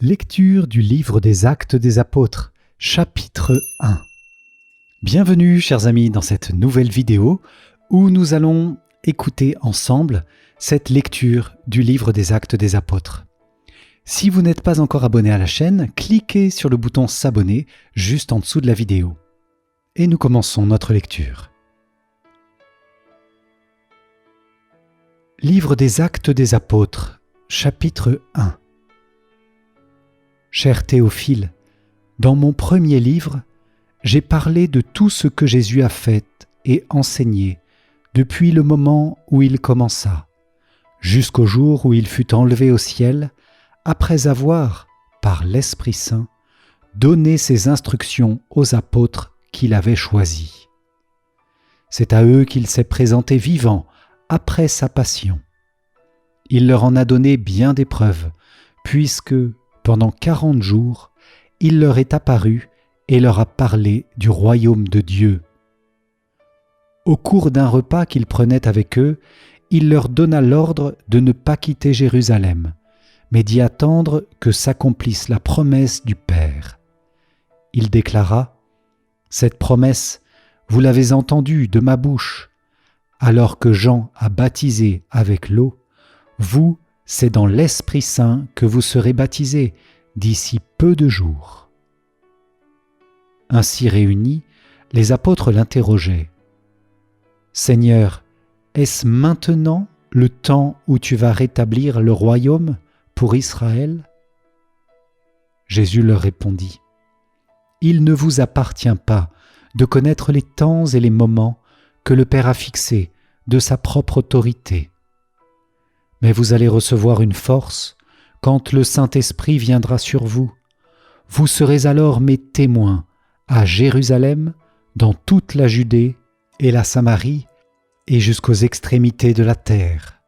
Lecture du livre des Actes des Apôtres, chapitre 1. Bienvenue, chers amis, dans cette nouvelle vidéo où nous allons écouter ensemble cette lecture du livre des Actes des Apôtres. Si vous n'êtes pas encore abonné à la chaîne, cliquez sur le bouton s'abonner juste en dessous de la vidéo. Et nous commençons notre lecture. Livre des Actes des Apôtres, chapitre 1. Cher Théophile, dans mon premier livre, j'ai parlé de tout ce que Jésus a fait et enseigné depuis le moment où il commença, jusqu'au jour où il fut enlevé au ciel, après avoir, par l'Esprit Saint, donné ses instructions aux apôtres qu'il avait choisis. C'est à eux qu'il s'est présenté vivant après sa passion. Il leur en a donné bien des preuves, puisque, pendant 40 jours, il leur est apparu et leur a parlé du royaume de Dieu. Au cours d'un repas qu'il prenait avec eux, il leur donna l'ordre de ne pas quitter Jérusalem, mais d'y attendre que s'accomplisse la promesse du Père. Il déclara : « Cette promesse, vous l'avez entendue de ma bouche. Alors que Jean a baptisé avec l'eau, vous, c'est dans l'Esprit Saint que vous serez baptisés d'ici peu de jours. » Ainsi réunis, les apôtres l'interrogeaient. « Seigneur, est-ce maintenant le temps où tu vas rétablir le royaume pour Israël ?» Jésus leur répondit : « Il ne vous appartient pas de connaître les temps et les moments que le Père a fixés de sa propre autorité. Mais vous allez recevoir une force quand le Saint-Esprit viendra sur vous. Vous serez alors mes témoins à Jérusalem, dans toute la Judée et la Samarie, et jusqu'aux extrémités de la terre. »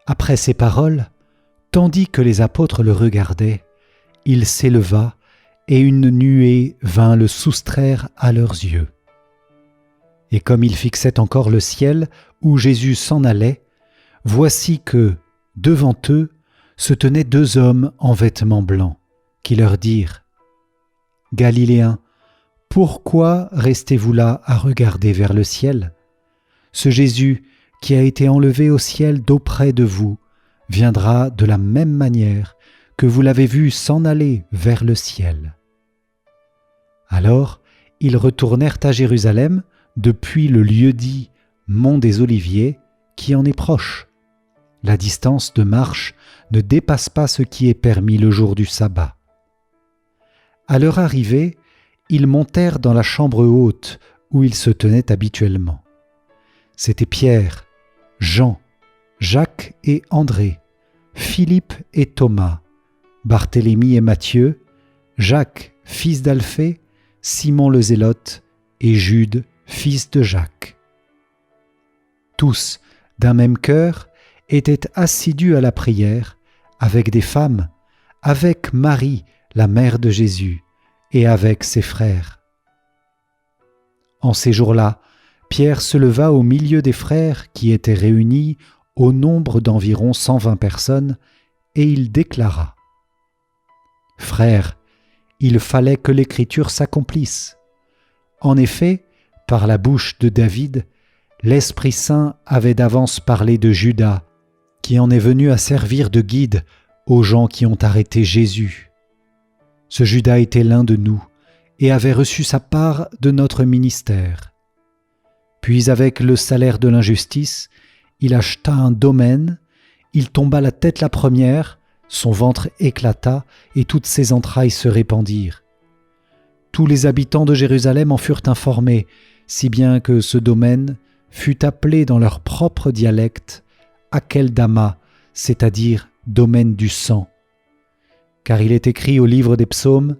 Après ces paroles, tandis que les apôtres le regardaient, il s'éleva et une nuée vint le soustraire à leurs yeux. Et comme ils fixaient encore le ciel où Jésus s'en allait, voici que, devant eux, se tenaient 2 hommes en vêtements blancs, qui leur dirent : « Galiléens, pourquoi restez-vous là à regarder vers le ciel ? Ce Jésus qui a été enlevé au ciel d'auprès de vous viendra de la même manière que vous l'avez vu s'en aller vers le ciel. » Alors ils retournèrent à Jérusalem depuis le lieu dit Mont des Oliviers, qui en est proche. La distance de marche ne dépasse pas ce qui est permis le jour du sabbat. À leur arrivée, ils montèrent dans la chambre haute où ils se tenaient habituellement. C'étaient Pierre, Jean, Jacques et André, Philippe et Thomas, Barthélemy et Matthieu, Jacques, fils d'Alphée, Simon le Zélote et Jude, fils de Jacques. Tous, d'un même cœur, étaient assidus à la prière, avec des femmes, avec Marie, la mère de Jésus, et avec ses frères. En ces jours-là, Pierre se leva au milieu des frères qui étaient réunis au nombre d'environ 120 personnes, et il déclara : « Frères, il fallait que l'Écriture s'accomplisse. En effet, par la bouche de David, l'Esprit Saint avait d'avance parlé de Judas, qui en est venu à servir de guide aux gens qui ont arrêté Jésus. Ce Judas était l'un de nous et avait reçu sa part de notre ministère. Puis avec le salaire de l'injustice, il acheta un domaine, il tomba la tête la première, son ventre éclata et toutes ses entrailles se répandirent. Tous les habitants de Jérusalem en furent informés, si bien que ce domaine fut appelé dans leur propre dialecte Akeldama, c'est-à-dire domaine du sang. Car il est écrit au livre des psaumes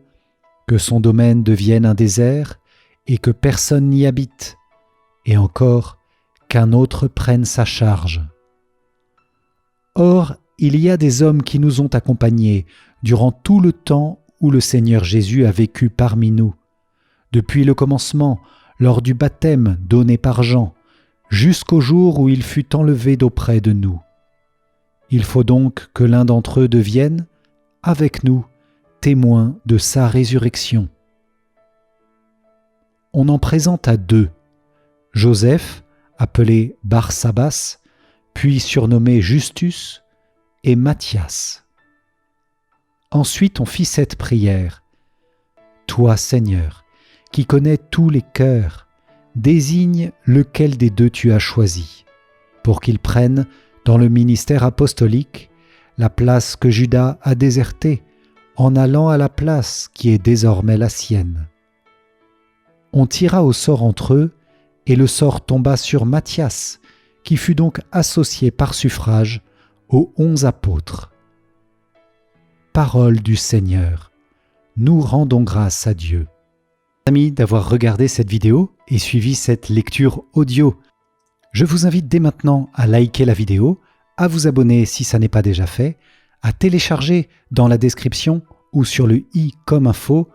que son domaine devienne un désert et que personne n'y habite, et encore qu'un autre prenne sa charge. Or, il y a des hommes qui nous ont accompagnés durant tout le temps où le Seigneur Jésus a vécu parmi nous, depuis le commencement, lors du baptême donné par Jean, jusqu'au jour où il fut enlevé d'auprès de nous. Il faut donc que l'un d'entre eux devienne, avec nous, témoins de sa résurrection. On en présenta deux, Joseph, appelé Barsabas, puis surnommé Justus, et Matthias. Ensuite on fit cette prière. Toi, Seigneur, qui connais tous les cœurs, désigne lequel des deux tu as choisi, pour qu'il prenne, dans le ministère apostolique, la place que Judas a désertée, en allant à la place qui est désormais la sienne. On tira au sort entre eux, et le sort tomba sur Matthias, qui fut donc associé par suffrage aux 11 apôtres. Parole du Seigneur. Nous rendons grâce à Dieu. Amis, d'avoir regardé cette vidéo et suivi cette lecture audio. Je vous invite dès maintenant à liker la vidéo, à vous abonner si ça n'est pas déjà fait, à télécharger dans la description ou sur le i comme info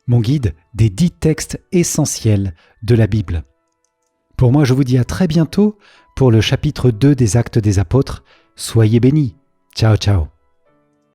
mon guide des 10 textes essentiels de la Bible. Pour moi, je vous dis à très bientôt pour le chapitre 2 des Actes des Apôtres. Soyez bénis. Ciao, ciao.